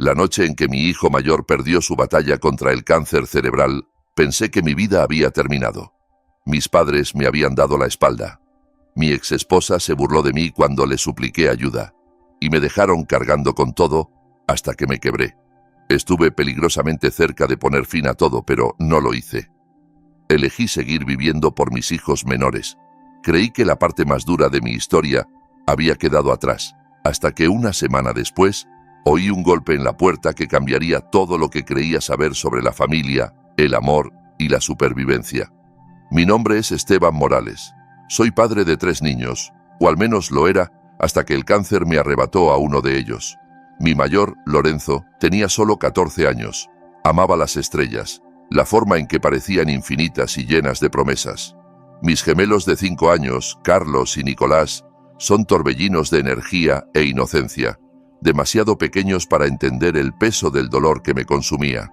La noche en que mi hijo mayor perdió su batalla contra el cáncer cerebral, pensé que mi vida había terminado. Mis padres me habían dado la espalda. Mi exesposa se burló de mí cuando le supliqué ayuda, y me dejaron cargando con todo hasta que me quebré. Estuve peligrosamente cerca de poner fin a todo, pero no lo hice. Elegí seguir viviendo por mis hijos menores. Creí que la parte más dura de mi historia había quedado atrás, hasta que una semana después oí un golpe en la puerta que cambiaría todo lo que creía saber sobre la familia, el amor y la supervivencia. Mi nombre es Esteban Morales. Soy padre de 3 niños, o al menos lo era, hasta que el cáncer me arrebató a uno de ellos. Mi mayor, Lorenzo, tenía solo 14 años. Amaba las estrellas, la forma en que parecían infinitas y llenas de promesas. Mis gemelos de 5 años, Carlos y Nicolás, son torbellinos de energía e inocencia, demasiado pequeños para entender el peso del dolor que me consumía.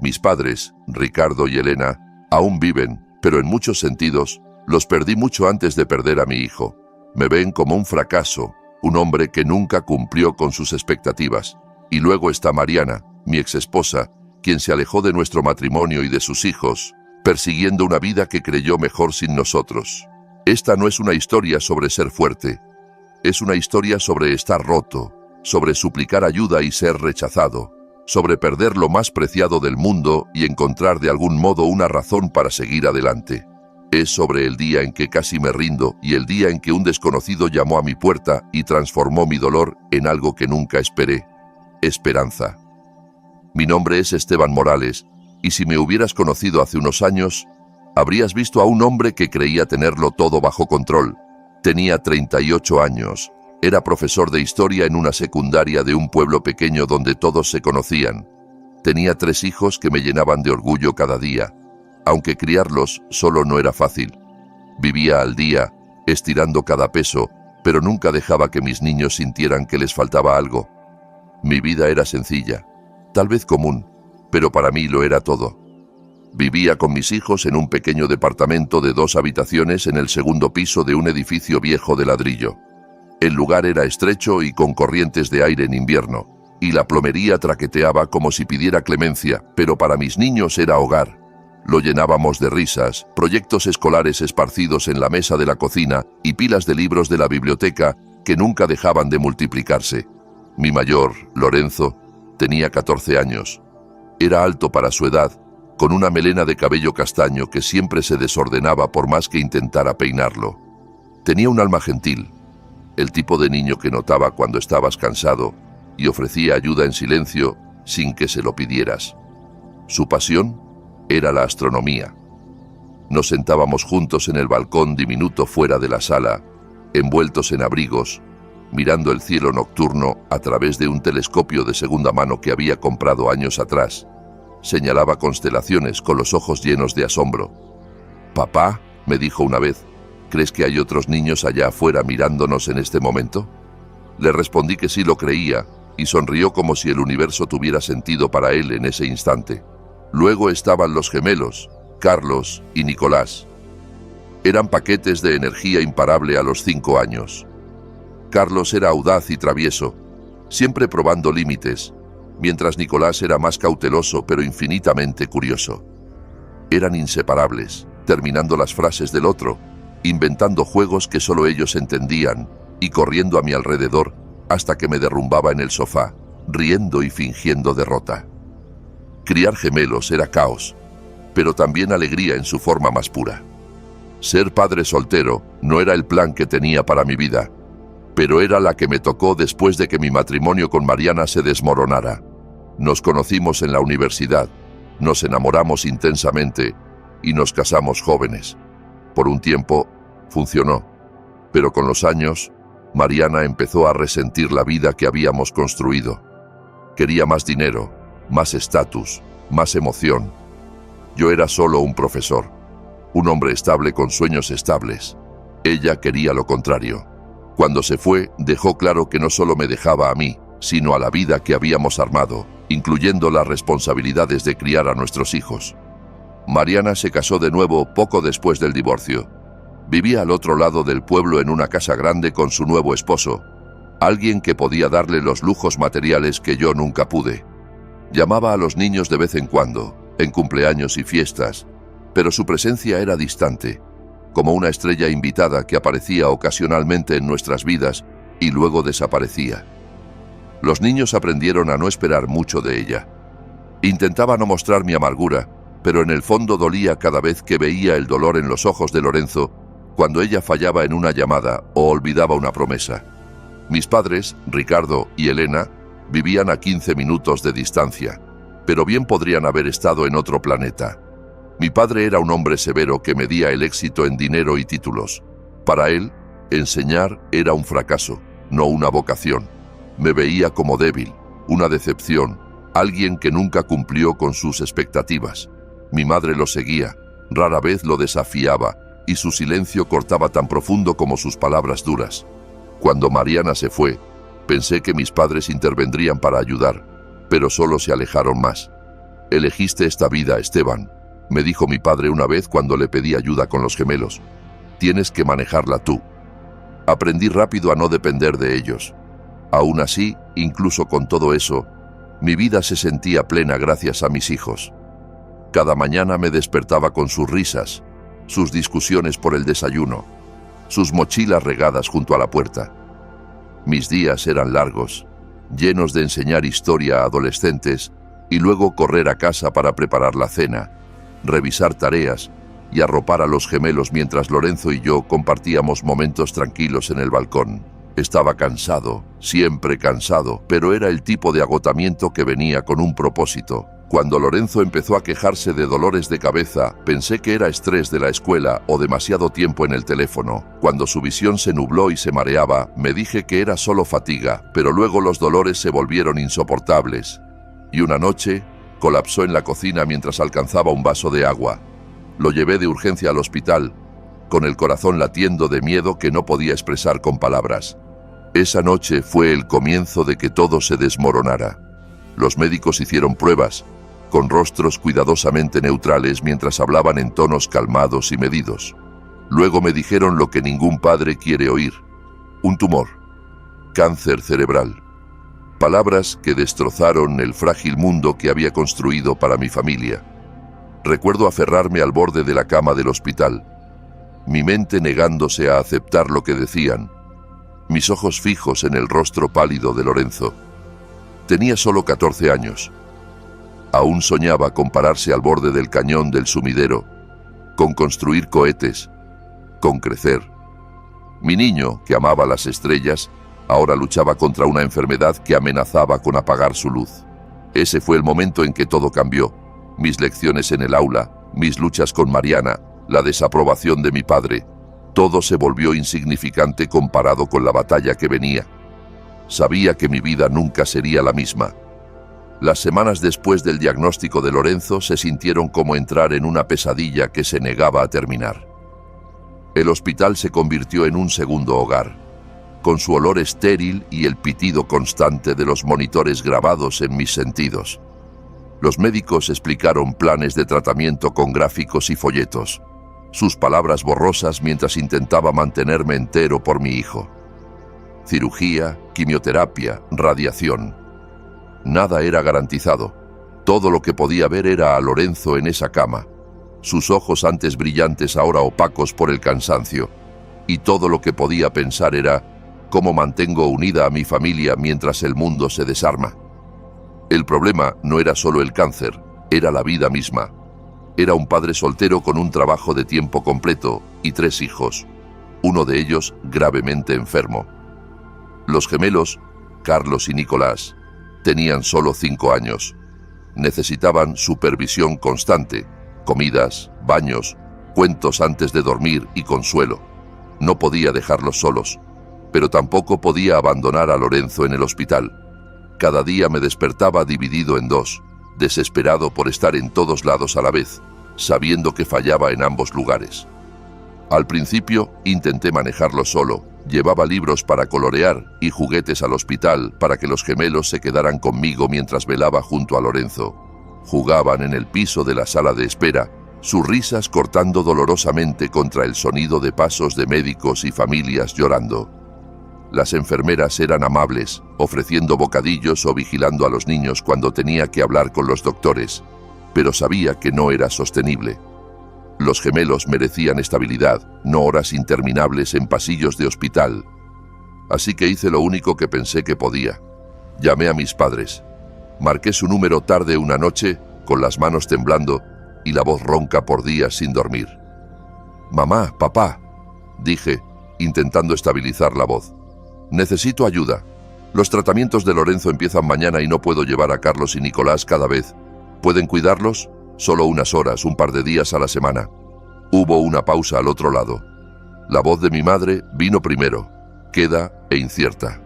Mis padres, Ricardo y Elena, aún viven, pero en muchos sentidos, los perdí mucho antes de perder a mi hijo. Me ven como un fracaso, un hombre que nunca cumplió con sus expectativas. Y luego está Mariana, mi exesposa, quien se alejó de nuestro matrimonio y de sus hijos, persiguiendo una vida que creyó mejor sin nosotros. Esta no es una historia sobre ser fuerte. Es una historia sobre estar roto, sobre suplicar ayuda y ser rechazado, sobre perder lo más preciado del mundo y encontrar de algún modo una razón para seguir adelante. Es sobre el día en que casi me rindo y el día en que un desconocido llamó a mi puerta y transformó mi dolor en algo que nunca esperé: esperanza. Mi nombre es Esteban Morales, y si me hubieras conocido hace unos años, habrías visto a un hombre que creía tenerlo todo bajo control. Tenía 38 años, era profesor de historia en una secundaria de un pueblo pequeño donde todos se conocían. Tenía 3 hijos que me llenaban de orgullo cada día, aunque criarlos solo no era fácil. Vivía al día, estirando cada peso, pero nunca dejaba que mis niños sintieran que les faltaba algo. Mi vida era sencilla, tal vez común, pero para mí lo era todo. Vivía con mis hijos en un pequeño departamento de 2 habitaciones en el segundo piso de un edificio viejo de ladrillo. El lugar era estrecho y con corrientes de aire en invierno, y la plomería traqueteaba como si pidiera clemencia, pero para mis niños era hogar. Lo llenábamos de risas, proyectos escolares esparcidos en la mesa de la cocina y pilas de libros de la biblioteca que nunca dejaban de multiplicarse. Mi mayor, Lorenzo, tenía 14 años. Era alto para su edad, con una melena de cabello castaño que siempre se desordenaba por más que intentara peinarlo. Tenía un alma gentil, el tipo de niño que notaba cuando estabas cansado y ofrecía ayuda en silencio sin que se lo pidieras. Su pasión era la astronomía. Nos sentábamos juntos en el balcón diminuto fuera de la sala, envueltos en abrigos, mirando el cielo nocturno a través de un telescopio de segunda mano que había comprado años atrás. Señalaba constelaciones con los ojos llenos de asombro. «Papá», me dijo una vez, «¿crees que hay otros niños allá afuera mirándonos en este momento?» Le respondí que sí lo creía, y sonrió como si el universo tuviera sentido para él en ese instante. Luego estaban los gemelos, Carlos y Nicolás. Eran paquetes de energía imparable a los 5 años. Carlos era audaz y travieso, siempre probando límites, mientras Nicolás era más cauteloso pero infinitamente curioso. Eran inseparables, terminando las frases del otro, inventando juegos que solo ellos entendían y corriendo a mi alrededor hasta que me derrumbaba en el sofá, riendo y fingiendo derrota. Criar gemelos era caos, pero también alegría en su forma más pura. Ser padre soltero no era el plan que tenía para mi vida, pero era la que me tocó después de que mi matrimonio con Mariana se desmoronara. Nos conocimos en la universidad, nos enamoramos intensamente y nos casamos jóvenes. Por un tiempo funcionó, pero con los años, Mariana empezó a resentir la vida que habíamos construido. Quería más dinero, más estatus, más emoción. Yo era solo un profesor, un hombre estable con sueños estables. Ella quería lo contrario. Cuando se fue, dejó claro que no solo me dejaba a mí, sino a la vida que habíamos armado, incluyendo las responsabilidades de criar a nuestros hijos. Mariana se casó de nuevo poco después del divorcio. Vivía al otro lado del pueblo en una casa grande con su nuevo esposo, alguien que podía darle los lujos materiales que yo nunca pude. Llamaba a los niños de vez en cuando, en cumpleaños y fiestas, pero su presencia era distante, como una estrella invitada que aparecía ocasionalmente en nuestras vidas y luego desaparecía. Los niños aprendieron a no esperar mucho de ella. Intentaba no mostrar mi amargura, pero en el fondo dolía cada vez que veía el dolor en los ojos de Lorenzo cuando ella fallaba en una llamada o olvidaba una promesa. Mis padres, Ricardo y Elena, vivían a 15 minutos de distancia, pero bien podrían haber estado en otro planeta. Mi padre era un hombre severo que medía el éxito en dinero y títulos. Para él, enseñar era un fracaso, no una vocación. Me veía como débil, una decepción, alguien que nunca cumplió con sus expectativas. Mi madre lo seguía, rara vez lo desafiaba, y su silencio cortaba tan profundo como sus palabras duras. Cuando Mariana se fue, pensé que mis padres intervendrían para ayudar, pero solo se alejaron más. «Elegiste esta vida, Esteban», me dijo mi padre una vez cuando le pedí ayuda con los gemelos. «Tienes que manejarla tú». Aprendí rápido a no depender de ellos. Aún así, incluso con todo eso, mi vida se sentía plena gracias a mis hijos. Cada mañana me despertaba con sus risas, sus discusiones por el desayuno, sus mochilas regadas junto a la puerta. Mis días eran largos, llenos de enseñar historia a adolescentes y luego correr a casa para preparar la cena, revisar tareas y arropar a los gemelos mientras Lorenzo y yo compartíamos momentos tranquilos en el balcón. Estaba cansado, siempre cansado, pero era el tipo de agotamiento que venía con un propósito. Cuando Lorenzo empezó a quejarse de dolores de cabeza, pensé que era estrés de la escuela o demasiado tiempo en el teléfono. Cuando su visión se nubló y se mareaba, me dije que era solo fatiga, pero luego los dolores se volvieron insoportables. Y una noche, colapsó en la cocina mientras alcanzaba un vaso de agua. Lo llevé de urgencia al hospital, con el corazón latiendo de miedo que no podía expresar con palabras. Esa noche fue el comienzo de que todo se desmoronara. Los médicos hicieron pruebas, con rostros cuidadosamente neutrales mientras hablaban en tonos calmados y medidos. Luego me dijeron lo que ningún padre quiere oír: un tumor, cáncer cerebral. Palabras que destrozaron el frágil mundo que había construido para mi familia. Recuerdo aferrarme al borde de la cama del hospital, mi mente negándose a aceptar lo que decían, mis ojos fijos en el rostro pálido de Lorenzo. Tenía solo 14 años. Aún soñaba con pararse al borde del cañón del sumidero, con construir cohetes, con crecer. Mi niño, que amaba las estrellas, ahora luchaba contra una enfermedad que amenazaba con apagar su luz. Ese fue el momento en que todo cambió. Mis lecciones en el aula, mis luchas con Mariana, la desaprobación de mi padre. Todo se volvió insignificante comparado con la batalla que venía. Sabía que mi vida nunca sería la misma. Las semanas después del diagnóstico de Lorenzo se sintieron como entrar en una pesadilla que se negaba a terminar. El hospital se convirtió en un segundo hogar, con su olor estéril y el pitido constante de los monitores grabados en mis sentidos. Los médicos explicaron planes de tratamiento con gráficos y folletos, sus palabras borrosas mientras intentaba mantenerme entero por mi hijo. Cirugía, quimioterapia, radiación. Nada era garantizado. Todo lo que podía ver era a Lorenzo en esa cama, sus ojos antes brillantes ahora opacos por el cansancio, y todo lo que podía pensar era cómo mantengo unida a mi familia mientras el mundo se desarma. El problema no era solo el cáncer, era la vida misma. Era un padre soltero con un trabajo de tiempo completo y 3 hijos, uno de ellos gravemente enfermo. Los gemelos, Carlos y Nicolás, tenían solo 5 años. Necesitaban supervisión constante, comidas, baños, cuentos antes de dormir y consuelo. No podía dejarlos solos, pero tampoco podía abandonar a Lorenzo en el hospital. Cada día me despertaba dividido en 2, desesperado por estar en todos lados a la vez, sabiendo que fallaba en ambos lugares. Al principio intenté manejarlo solo, llevaba libros para colorear y juguetes al hospital para que los gemelos se quedaran conmigo mientras velaba junto a Lorenzo. Jugaban en el piso de la sala de espera, sus risas cortando dolorosamente contra el sonido de pasos de médicos y familias llorando. Las enfermeras eran amables, ofreciendo bocadillos o vigilando a los niños cuando tenía que hablar con los doctores, pero sabía que no era sostenible. Los gemelos merecían estabilidad, no horas interminables en pasillos de hospital. Así que hice lo único que pensé que podía. Llamé a mis padres. Marqué su número tarde una noche, con las manos temblando y la voz ronca por días sin dormir. «Mamá, papá», dije, intentando estabilizar la voz. «Necesito ayuda. Los tratamientos de Lorenzo empiezan mañana y no puedo llevar a Carlos y Nicolás cada vez. ¿Pueden cuidarlos? Solo unas horas, un par de días a la semana». Hubo una pausa al otro lado. La voz de mi madre vino primero, queda e incierta.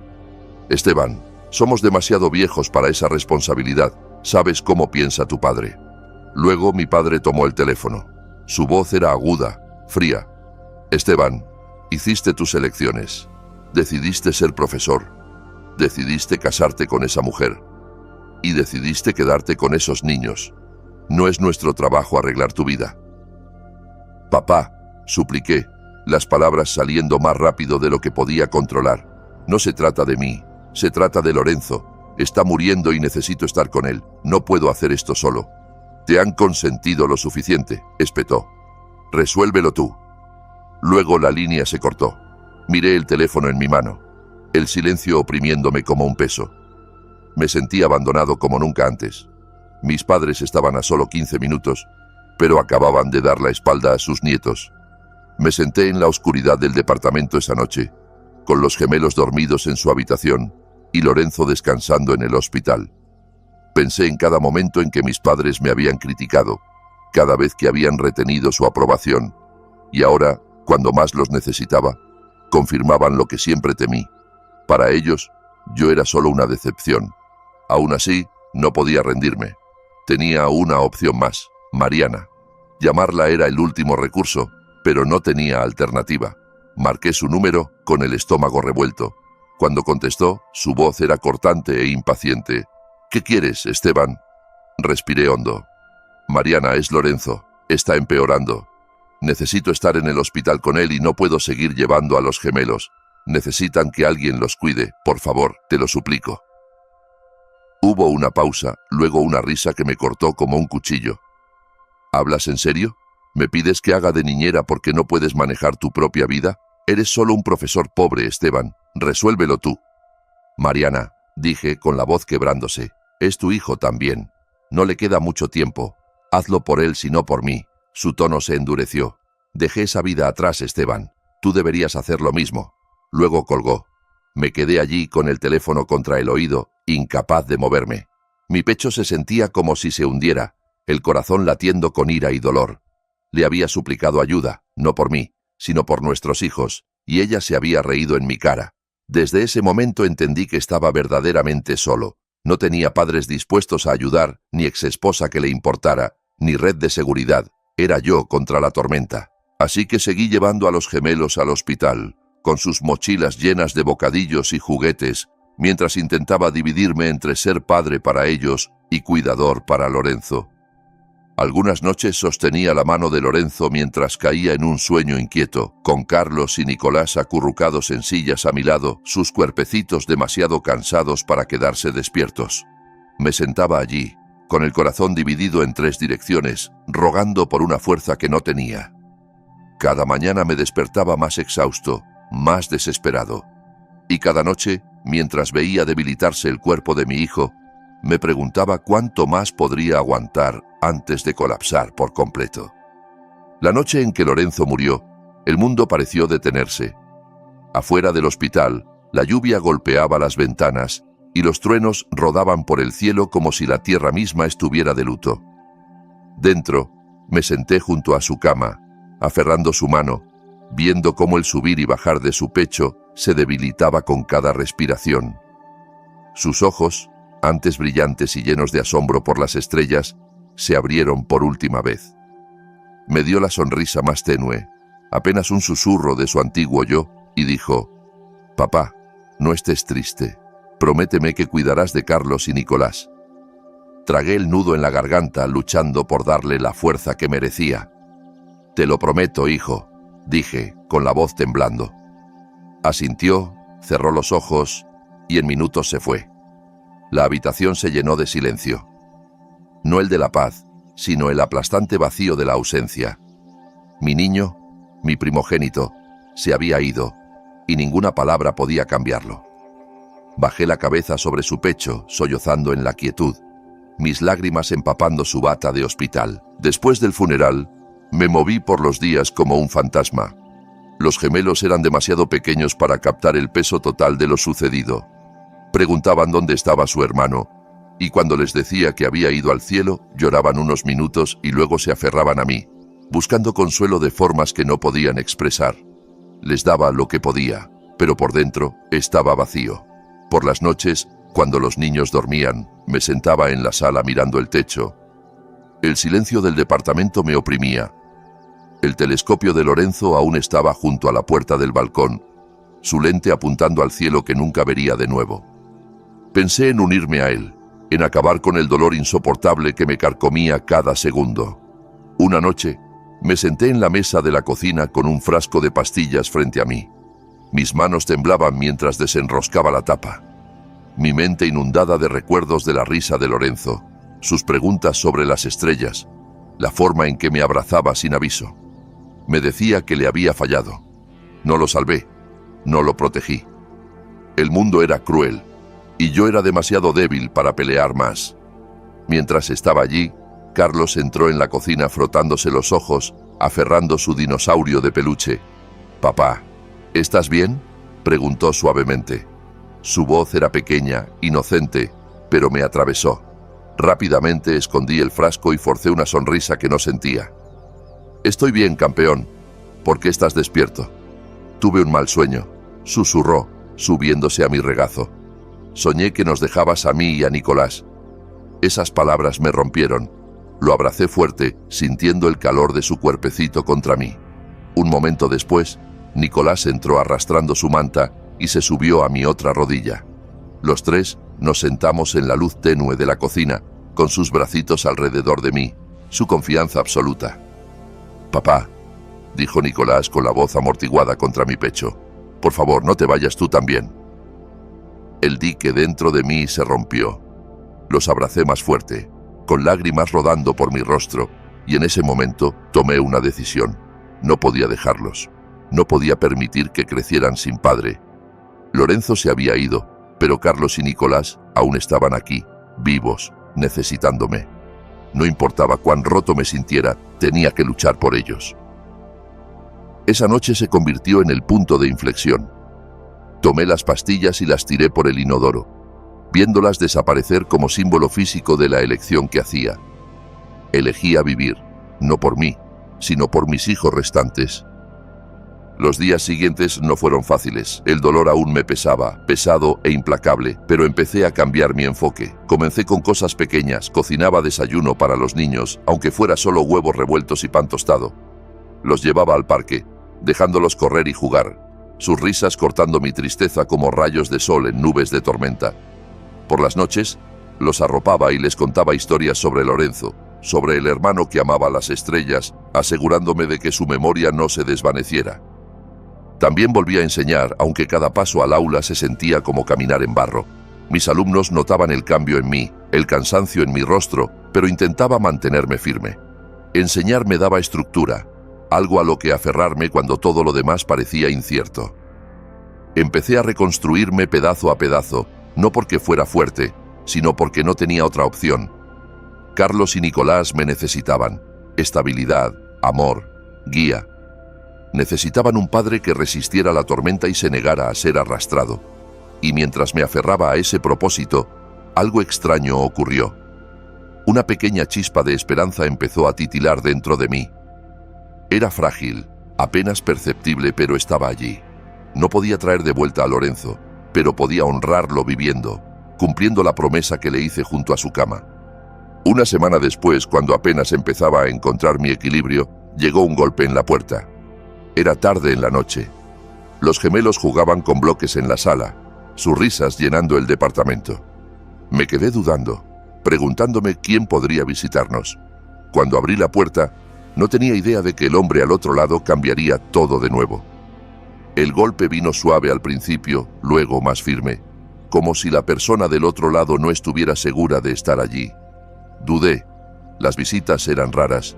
«Esteban, somos demasiado viejos para esa responsabilidad. ¿Sabes cómo piensa tu padre?». Luego mi padre tomó el teléfono. Su voz era aguda, fría. «Esteban, hiciste tus elecciones. Decidiste ser profesor. Decidiste casarte con esa mujer. Y decidiste quedarte con esos niños. No es nuestro trabajo arreglar tu vida». «Papá», supliqué, las palabras saliendo más rápido de lo que podía controlar. «No se trata de mí, se trata de Lorenzo. Está muriendo y necesito estar con él. No puedo hacer esto solo». «Te han consentido lo suficiente», espetó. «Resuélvelo tú». Luego la línea se cortó. Miré el teléfono en mi mano, el silencio oprimiéndome como un peso. Me sentí abandonado como nunca antes. Mis padres estaban a solo 15 minutos, pero acababan de dar la espalda a sus nietos. Me senté en la oscuridad del departamento esa noche, con los gemelos dormidos en su habitación y Lorenzo descansando en el hospital. Pensé en cada momento en que mis padres me habían criticado, cada vez que habían retenido su aprobación, y ahora, cuando más los necesitaba, confirmaban lo que siempre temí. Para ellos, yo era solo una decepción. Aún así, no podía rendirme. Tenía una opción más, Mariana. Llamarla era el último recurso, pero no tenía alternativa. Marqué su número con el estómago revuelto. Cuando contestó, su voz era cortante e impaciente. «¿Qué quieres, Esteban?». Respiré hondo. «Mariana, es Lorenzo. Está empeorando. Necesito estar en el hospital con él y no puedo seguir llevando a los gemelos. Necesitan que alguien los cuide. Por favor, te lo suplico». Hubo una pausa, luego una risa que me cortó como un cuchillo. «¿Hablas en serio? ¿Me pides que haga de niñera porque no puedes manejar tu propia vida? Eres solo un profesor pobre, Esteban. Resuélvelo tú». «Mariana», dije con la voz quebrándose, «es tu hijo también. No le queda mucho tiempo. Hazlo por él, si no por mí». Su tono se endureció. «Dejé esa vida atrás, Esteban. Tú deberías hacer lo mismo». Luego colgó. Me quedé allí con el teléfono contra el oído, incapaz de moverme. Mi pecho se sentía como si se hundiera, el corazón latiendo con ira y dolor. Le había suplicado ayuda, no por mí, sino por nuestros hijos, y ella se había reído en mi cara. Desde ese momento entendí que estaba verdaderamente solo. No tenía padres dispuestos a ayudar, ni exesposa que le importara, ni red de seguridad. Era yo contra la tormenta. Así que seguí llevando a los gemelos al hospital, con sus mochilas llenas de bocadillos y juguetes, mientras intentaba dividirme entre ser padre para ellos y cuidador para Lorenzo. Algunas noches sostenía la mano de Lorenzo mientras caía en un sueño inquieto, con Carlos y Nicolás acurrucados en sillas a mi lado, sus cuerpecitos demasiado cansados para quedarse despiertos. Me sentaba allí, con el corazón dividido en 3 direcciones, rogando por una fuerza que no tenía. Cada mañana me despertaba más exhausto, más desesperado. Y cada noche, mientras veía debilitarse el cuerpo de mi hijo, me preguntaba cuánto más podría aguantar antes de colapsar por completo. La noche en que Lorenzo murió, el mundo pareció detenerse. Afuera del hospital, la lluvia golpeaba las ventanas y los truenos rodaban por el cielo como si la tierra misma estuviera de luto. Dentro, me senté junto a su cama, aferrando su mano, viendo cómo el subir y bajar de su pecho se debilitaba con cada respiración. Sus ojos, antes brillantes y llenos de asombro por las estrellas, se abrieron por última vez. Me dio la sonrisa más tenue, apenas un susurro de su antiguo yo, y dijo: «Papá, no estés triste. Prométeme que cuidarás de Carlos y Nicolás». Tragué el nudo en la garganta, luchando por darle la fuerza que merecía. «Te lo prometo, hijo», dije, con la voz temblando. Asintió, cerró los ojos y en minutos se fue. La habitación se llenó de silencio. No el de la paz, sino el aplastante vacío de la ausencia. Mi niño, mi primogénito, se había ido, y ninguna palabra podía cambiarlo. Bajé la cabeza sobre su pecho, sollozando en la quietud, mis lágrimas empapando su bata de hospital. Después del funeral, me moví por los días como un fantasma. Los gemelos eran demasiado pequeños para captar el peso total de lo sucedido. Preguntaban dónde estaba su hermano, y cuando les decía que había ido al cielo, lloraban unos minutos y luego se aferraban a mí, buscando consuelo de formas que no podían expresar. Les daba lo que podía, pero por dentro estaba vacío. Por las noches, cuando los niños dormían, me sentaba en la sala mirando el techo. El silencio del departamento me oprimía. El telescopio de Lorenzo aún estaba junto a la puerta del balcón, su lente apuntando al cielo que nunca vería de nuevo. Pensé en unirme a él, en acabar con el dolor insoportable que me carcomía cada segundo. Una noche, me senté en la mesa de la cocina con un frasco de pastillas frente a mí. Mis manos temblaban mientras desenroscaba la tapa. Mi mente inundada de recuerdos de la risa de Lorenzo, sus preguntas sobre las estrellas, la forma en que me abrazaba sin aviso. Me decía que le había fallado. No lo salvé, no lo protegí. El mundo era cruel, y yo era demasiado débil para pelear más. Mientras estaba allí, Carlos entró en la cocina frotándose los ojos, aferrando su dinosaurio de peluche. «Papá, ¿estás bien?», preguntó suavemente. Su voz era pequeña, inocente, pero me atravesó. Rápidamente escondí el frasco y forcé una sonrisa que no sentía. «Estoy bien, campeón. ¿Por qué estás despierto?». «Tuve un mal sueño», susurró, subiéndose a mi regazo. «Soñé que nos dejabas a mí y a Nicolás». Esas palabras me rompieron. Lo abracé fuerte, sintiendo el calor de su cuerpecito contra mí. Un momento después, Nicolás entró arrastrando su manta y se subió a mi otra rodilla. Los tres nos sentamos en la luz tenue de la cocina, con sus bracitos alrededor de mí, su confianza absoluta. «Papá», dijo Nicolás con la voz amortiguada contra mi pecho, «por favor, no te vayas tú también». El dique dentro de mí se rompió. Los abracé más fuerte, con lágrimas rodando por mi rostro, y en ese momento tomé una decisión. No podía dejarlos. No podía permitir que crecieran sin padre. Lorenzo se había ido, pero Carlos y Nicolás aún estaban aquí, vivos, necesitándome. No importaba cuán roto me sintiera, tenía que luchar por ellos. Esa noche se convirtió en el punto de inflexión. Tomé las pastillas y las tiré por el inodoro, viéndolas desaparecer como símbolo físico de la elección que hacía. Elegía vivir, no por mí, sino por mis hijos restantes. Los días siguientes no fueron fáciles. El dolor aún me pesaba, pesado e implacable, pero empecé a cambiar mi enfoque. Comencé con cosas pequeñas, cocinaba desayuno para los niños, aunque fuera solo huevos revueltos y pan tostado. Los llevaba al parque, dejándolos correr y jugar, sus risas cortando mi tristeza como rayos de sol en nubes de tormenta. Por las noches, los arropaba y les contaba historias sobre Lorenzo, sobre el hermano que amaba las estrellas, asegurándome de que su memoria no se desvaneciera. También volví a enseñar, aunque cada paso al aula se sentía como caminar en barro. Mis alumnos notaban el cambio en mí, el cansancio en mi rostro, pero intentaba mantenerme firme. Enseñar me daba estructura, algo a lo que aferrarme cuando todo lo demás parecía incierto. Empecé a reconstruirme pedazo a pedazo, no porque fuera fuerte, sino porque no tenía otra opción. Carlos y Nicolás me necesitaban. Estabilidad, amor, guía. Necesitaban un padre que resistiera la tormenta y se negara a ser arrastrado. Y mientras me aferraba a ese propósito, algo extraño ocurrió. Una pequeña chispa de esperanza empezó a titilar dentro de mí. Era frágil, apenas perceptible, pero estaba allí. No podía traer de vuelta a Lorenzo, pero podía honrarlo viviendo, cumpliendo la promesa que le hice junto a su cama. Una semana después, cuando apenas empezaba a encontrar mi equilibrio, llegó un golpe en la puerta. Era tarde en la noche. Los gemelos jugaban con bloques en la sala, sus risas llenando el departamento. Me quedé dudando, preguntándome quién podría visitarnos. Cuando abrí la puerta, no tenía idea de que el hombre al otro lado cambiaría todo de nuevo. El golpe vino suave al principio, luego más firme, como si la persona del otro lado no estuviera segura de estar allí. Dudé. Las visitas eran raras.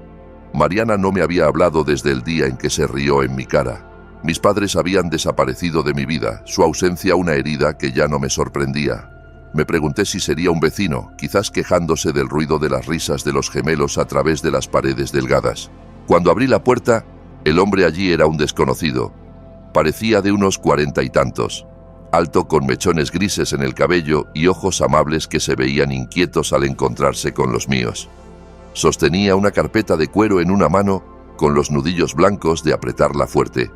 Mariana no me había hablado desde el día en que se rió en mi cara. Mis padres habían desaparecido de mi vida, su ausencia una herida que ya no me sorprendía. Me pregunté si sería un vecino, quizás quejándose del ruido de las risas de los gemelos a través de las paredes delgadas. Cuando abrí la puerta, el hombre allí era un desconocido. Parecía de unos 40 y tantos, alto con mechones grises en el cabello y ojos amables que se veían inquietos al encontrarse con los míos. Sostenía una carpeta de cuero en una mano con los nudillos blancos de apretarla fuerte.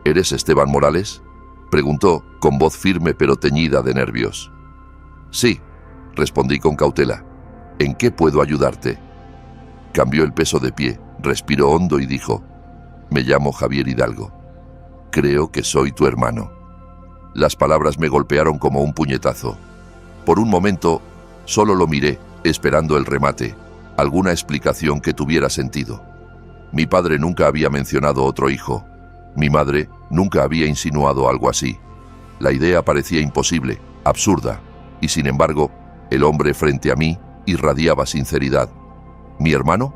¿Eres Esteban Morales?, preguntó, con voz firme pero teñida de nervios. Sí, respondí con cautela. ¿En qué puedo ayudarte? Cambió el peso de pie, respiró hondo y dijo: me llamo Javier Hidalgo. Creo que soy tu hermano. Las palabras me golpearon como un puñetazo. Por un momento, solo lo miré, esperando el remate, alguna explicación que tuviera sentido. Mi padre nunca había mencionado otro hijo. Mi madre nunca había insinuado algo así. La idea parecía imposible, absurda, y sin embargo, el hombre frente a mí irradiaba sinceridad. ¿Mi hermano?,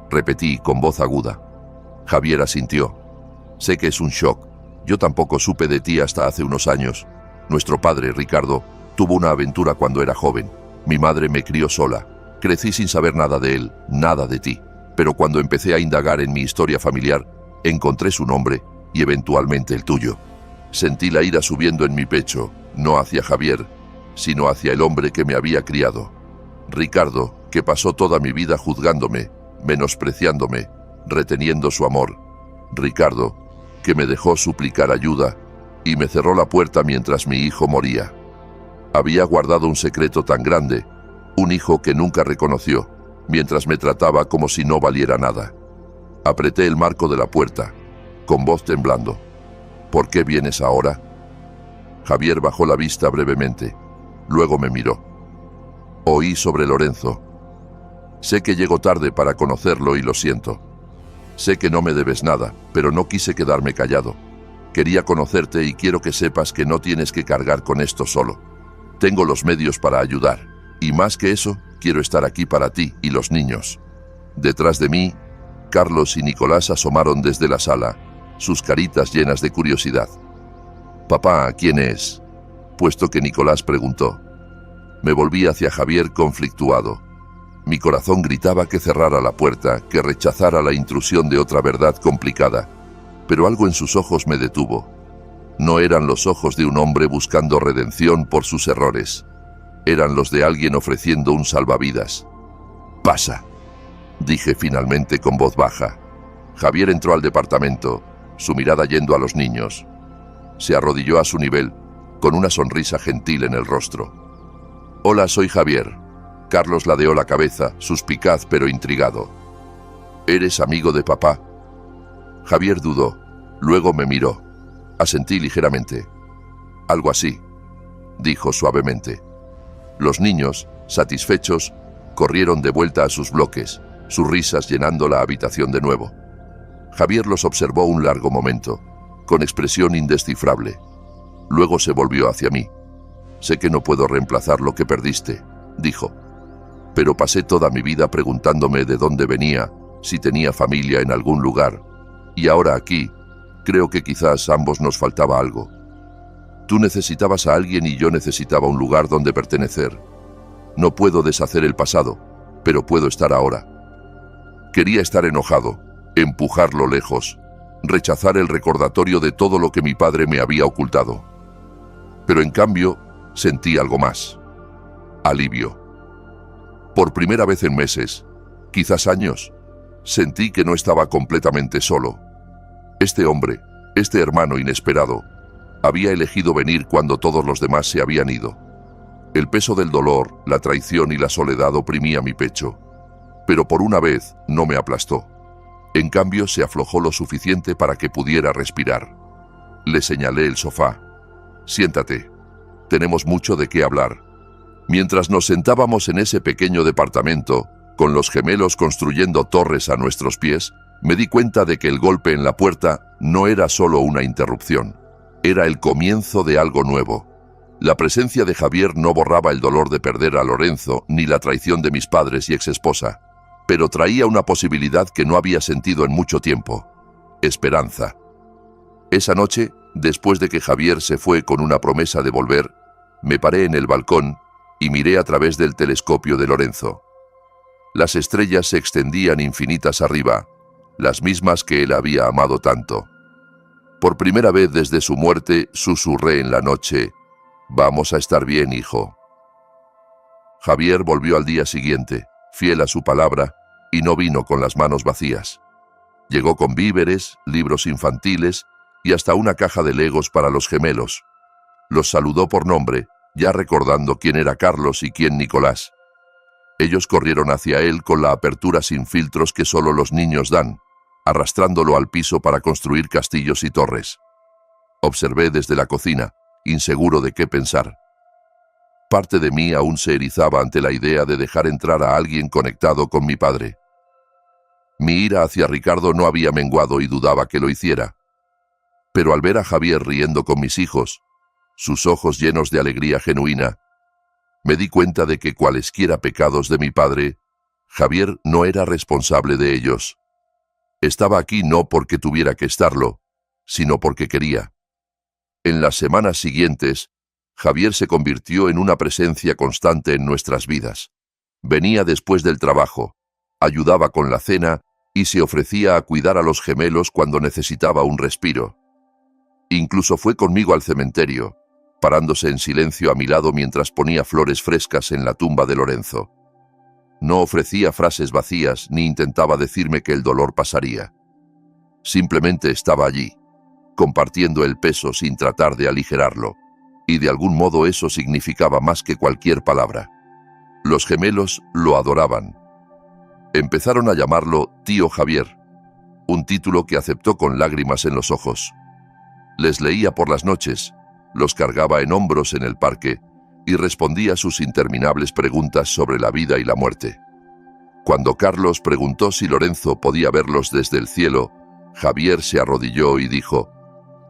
repetí con voz aguda. Javier asintió. Sé que es un shock. Yo tampoco supe de ti hasta hace unos años. Nuestro padre, Ricardo, tuvo una aventura cuando era joven. Mi madre me crió sola. Crecí sin saber nada de él, nada de ti. Pero cuando empecé a indagar en mi historia familiar, encontré su nombre y eventualmente el tuyo. Sentí la ira subiendo en mi pecho, no hacia Javier, sino hacia el hombre que me había criado. Ricardo, que pasó toda mi vida juzgándome, menospreciándome, reteniendo su amor. Ricardo, que me dejó suplicar ayuda y me cerró la puerta mientras mi hijo moría. Había guardado un secreto tan grande, un hijo que nunca reconoció, mientras me trataba como si no valiera nada. Apreté el marco de la puerta, con voz temblando. ¿Por qué vienes ahora? Javier bajó la vista brevemente, luego me miró. Oí sobre Lorenzo. Sé que llego tarde para conocerlo y lo siento. Sé que no me debes nada, pero no quise quedarme callado. Quería conocerte y quiero que sepas que no tienes que cargar con esto solo. Tengo los medios para ayudar, y más que eso, quiero estar aquí para ti y los niños. Detrás de mí, Carlos y Nicolás asomaron desde la sala, sus caritas llenas de curiosidad. «Papá, ¿quién es?», puesto que Nicolás preguntó. Me volví hacia Javier conflictuado. Mi corazón gritaba que cerrara la puerta, que rechazara la intrusión de otra verdad complicada, pero algo en sus ojos me detuvo. No eran los ojos de un hombre buscando redención por sus errores. Eran los de alguien ofreciendo un salvavidas. «Pasa», dije finalmente con voz baja. Javier entró al departamento, su mirada yendo a los niños. Se arrodilló a su nivel, con una sonrisa gentil en el rostro. «Hola, soy Javier». Carlos ladeó la cabeza, suspicaz pero intrigado. «¿Eres amigo de papá?». Javier dudó, luego me miró. Asentí ligeramente. «Algo así», dijo suavemente. Los niños, satisfechos, corrieron de vuelta a sus bloques, sus risas llenando la habitación de nuevo. Javier los observó un largo momento, con expresión indescifrable. Luego se volvió hacia mí. «Sé que no puedo reemplazar lo que perdiste», dijo. «Pero pasé toda mi vida preguntándome de dónde venía, si tenía familia en algún lugar. Y ahora aquí, creo que quizás ambos nos faltaba algo. Tú necesitabas a alguien y yo necesitaba un lugar donde pertenecer. No puedo deshacer el pasado, pero puedo estar ahora». Quería estar enojado, empujarlo lejos, rechazar el recordatorio de todo lo que mi padre me había ocultado. Pero en cambio, sentí algo más. Alivio. Por primera vez en meses, quizás años, sentí que no estaba completamente solo. Este hombre, este hermano inesperado, había elegido venir cuando todos los demás se habían ido. El peso del dolor, la traición y la soledad oprimía mi pecho, pero por una vez no me aplastó. En cambio, se aflojó lo suficiente para que pudiera respirar. Le señalé el sofá. «Siéntate. Tenemos mucho de qué hablar». Mientras nos sentábamos en ese pequeño departamento, con los gemelos construyendo torres a nuestros pies, Me di cuenta de que el golpe en la puerta no era solo una interrupción, era el comienzo de algo nuevo. La presencia de Javier no borraba el dolor de perder a Lorenzo ni la traición de mis padres y exesposa, pero traía una posibilidad que no había sentido en mucho tiempo: esperanza. Esa noche, después de que Javier se fue con una promesa de volver, me paré en el balcón y miré a través del telescopio de Lorenzo. Las estrellas se extendían infinitas arriba, las mismas que él había amado tanto. Por primera vez desde su muerte susurré en la noche: «Vamos a estar bien, hijo». Javier volvió al día siguiente, fiel a su palabra, y no vino con las manos vacías. Llegó con víveres, libros infantiles y hasta una caja de legos para los gemelos. Los saludó por nombre, ya recordando quién era Carlos y quién Nicolás. Ellos corrieron hacia él con la apertura sin filtros que solo los niños dan, arrastrándolo al piso para construir castillos y torres. Observé desde la cocina, inseguro de qué pensar. Parte de mí aún se erizaba ante la idea de dejar entrar a alguien conectado con mi padre. Mi ira hacia Ricardo no había menguado y dudaba que lo hiciera. Pero al ver a Javier riendo con mis hijos, sus ojos llenos de alegría genuina, me di cuenta de que cualesquiera pecados de mi padre, Javier no era responsable de ellos. Estaba aquí no porque tuviera que estarlo, sino porque quería. En las semanas siguientes, Javier se convirtió en una presencia constante en nuestras vidas. Venía después del trabajo, ayudaba con la cena y se ofrecía a cuidar a los gemelos cuando necesitaba un respiro. Incluso fue conmigo al cementerio, parándose en silencio a mi lado mientras ponía flores frescas en la tumba de Lorenzo. No ofrecía frases vacías ni intentaba decirme que el dolor pasaría. Simplemente estaba allí, compartiendo el peso sin tratar de aligerarlo, y de algún modo eso significaba más que cualquier palabra. Los gemelos lo adoraban. Empezaron a llamarlo Tío Javier, un título que aceptó con lágrimas en los ojos. Les leía por las noches, los cargaba en hombros en el parque y respondía a sus interminables preguntas sobre la vida y la muerte. Cuando Carlos preguntó si Lorenzo podía verlos desde el cielo, Javier se arrodilló y dijo: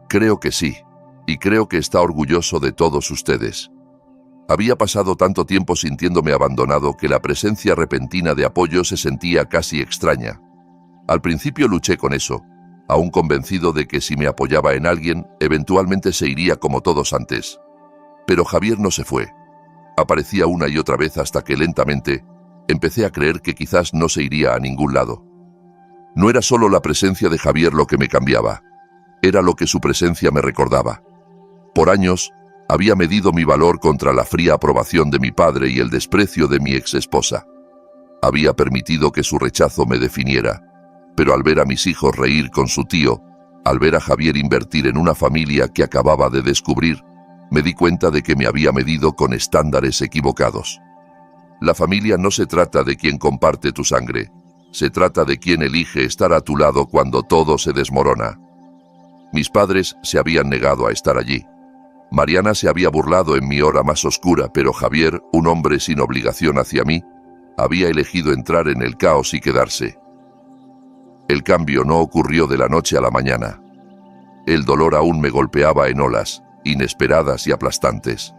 «Creo que sí, y creo que está orgulloso de todos ustedes». Había pasado tanto tiempo sintiéndome abandonado que la presencia repentina de apoyo se sentía casi extraña. Al principio luché con eso, aún convencido de que si me apoyaba en alguien, eventualmente se iría como todos antes. Pero Javier no se fue. Aparecía una y otra vez hasta que lentamente empecé a creer que quizás no se iría a ningún lado. No era solo la presencia de Javier lo que me cambiaba, era lo que su presencia me recordaba. Por años, había medido mi valor contra la fría aprobación de mi padre y el desprecio de mi exesposa. Había permitido que su rechazo me definiera, pero al ver a mis hijos reír con su tío, al ver a Javier invertir en una familia que acababa de descubrir, me di cuenta de que me había medido con estándares equivocados. La familia no se trata de quien comparte tu sangre, se trata de quien elige estar a tu lado cuando todo se desmorona. Mis padres se habían negado a estar allí. Mariana se había burlado en mi hora más oscura, pero Javier, un hombre sin obligación hacia mí, había elegido entrar en el caos y quedarse. El cambio no ocurrió de la noche a la mañana. El dolor aún me golpeaba en olas, inesperadas y aplastantes.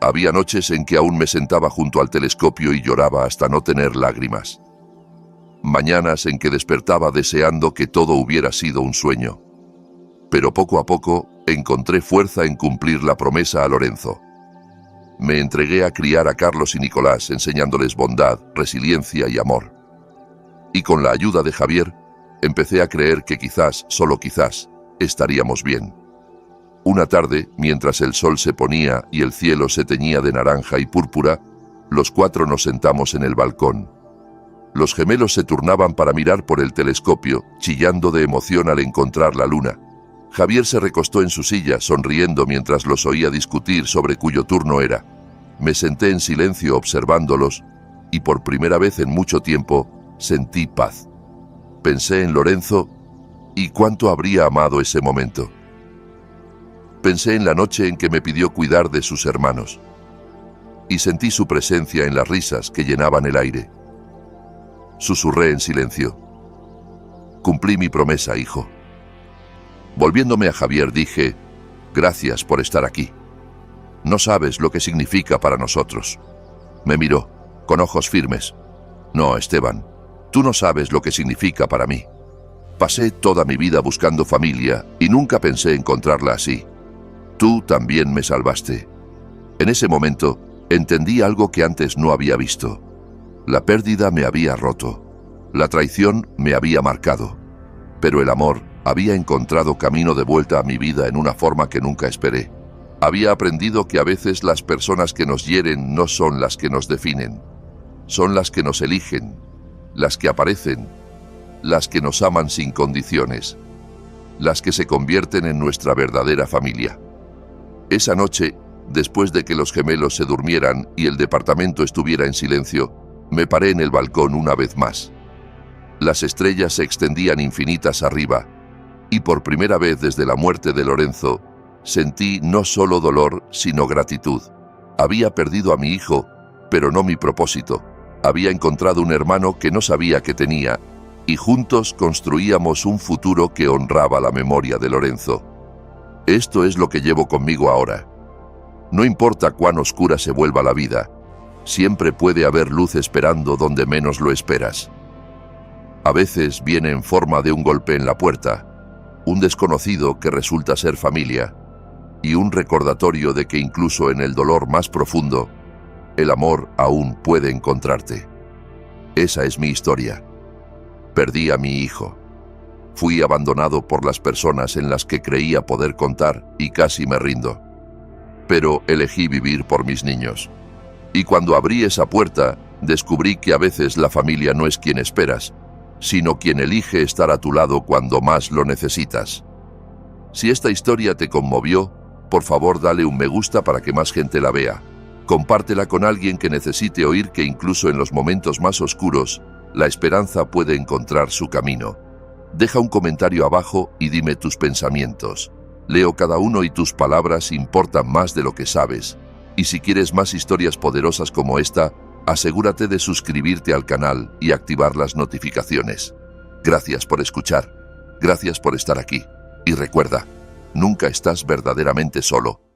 Había noches en que aún me sentaba junto al telescopio y lloraba hasta no tener lágrimas. Mañanas en que despertaba deseando que todo hubiera sido un sueño. Pero poco a poco encontré fuerza en cumplir la promesa a Lorenzo. Me entregué a criar a Carlos y Nicolás, enseñándoles bondad, resiliencia y amor. Y con la ayuda de Javier, empecé a creer que quizás, solo quizás, estaríamos bien. Una tarde, mientras el sol se ponía y el cielo se teñía de naranja y púrpura, los cuatro nos sentamos en el balcón. Los gemelos se turnaban para mirar por el telescopio, chillando de emoción al encontrar la luna. Javier se recostó en su silla, sonriendo mientras los oía discutir sobre cuyo turno era. Me senté en silencio observándolos, y por primera vez en mucho tiempo sentí paz. Pensé en Lorenzo, y cuánto habría amado ese momento. Pensé en la noche en que me pidió cuidar de sus hermanos, y sentí su presencia en las risas que llenaban el aire. Susurré en silencio: Cumplí mi promesa, hijo. Volviéndome a Javier dije, gracias por estar aquí. No sabes lo que significa para nosotros. Me miró, con ojos firmes. No, Esteban, tú no sabes lo que significa para mí. Pasé toda mi vida buscando familia y nunca pensé encontrarla así. Tú también me salvaste. En ese momento, entendí algo que antes no había visto. La pérdida me había roto. La traición me había marcado. Pero el amor había encontrado camino de vuelta a mi vida en una forma que nunca esperé. Había aprendido que a veces las personas que nos hieren no son las que nos definen. Son las que nos eligen, las que aparecen, las que nos aman sin condiciones, las que se convierten en nuestra verdadera familia. Esa noche, después de que los gemelos se durmieran y el departamento estuviera en silencio, me paré en el balcón una vez más. Las estrellas se extendían infinitas arriba, y por primera vez desde la muerte de Lorenzo, sentí no solo dolor, sino gratitud. Había perdido a mi hijo, pero no mi propósito. Había encontrado un hermano que no sabía que tenía, y juntos construíamos un futuro que honraba la memoria de Lorenzo. Esto es lo que llevo conmigo ahora. No importa cuán oscura se vuelva la vida, siempre puede haber luz esperando donde menos lo esperas. A veces viene en forma de un golpe en la puerta, un desconocido que resulta ser familia, y un recordatorio de que incluso en el dolor más profundo, el amor aún puede encontrarte. Esa es mi historia. Perdí a mi hijo. Fui abandonado por las personas en las que creía poder contar y casi me rindo. Pero elegí vivir por mis niños. Y cuando abrí esa puerta, descubrí que a veces la familia no es quien esperas, sino quien elige estar a tu lado cuando más lo necesitas. Si esta historia te conmovió, por favor dale un me gusta para que más gente la vea. Compártela con alguien que necesite oír que incluso en los momentos más oscuros, la esperanza puede encontrar su camino. Deja un comentario abajo y dime tus pensamientos. Leo cada uno y tus palabras importan más de lo que sabes. Y si quieres más historias poderosas como esta, asegúrate de suscribirte al canal y activar las notificaciones. Gracias por escuchar. Gracias por estar aquí. Y recuerda, nunca estás verdaderamente solo.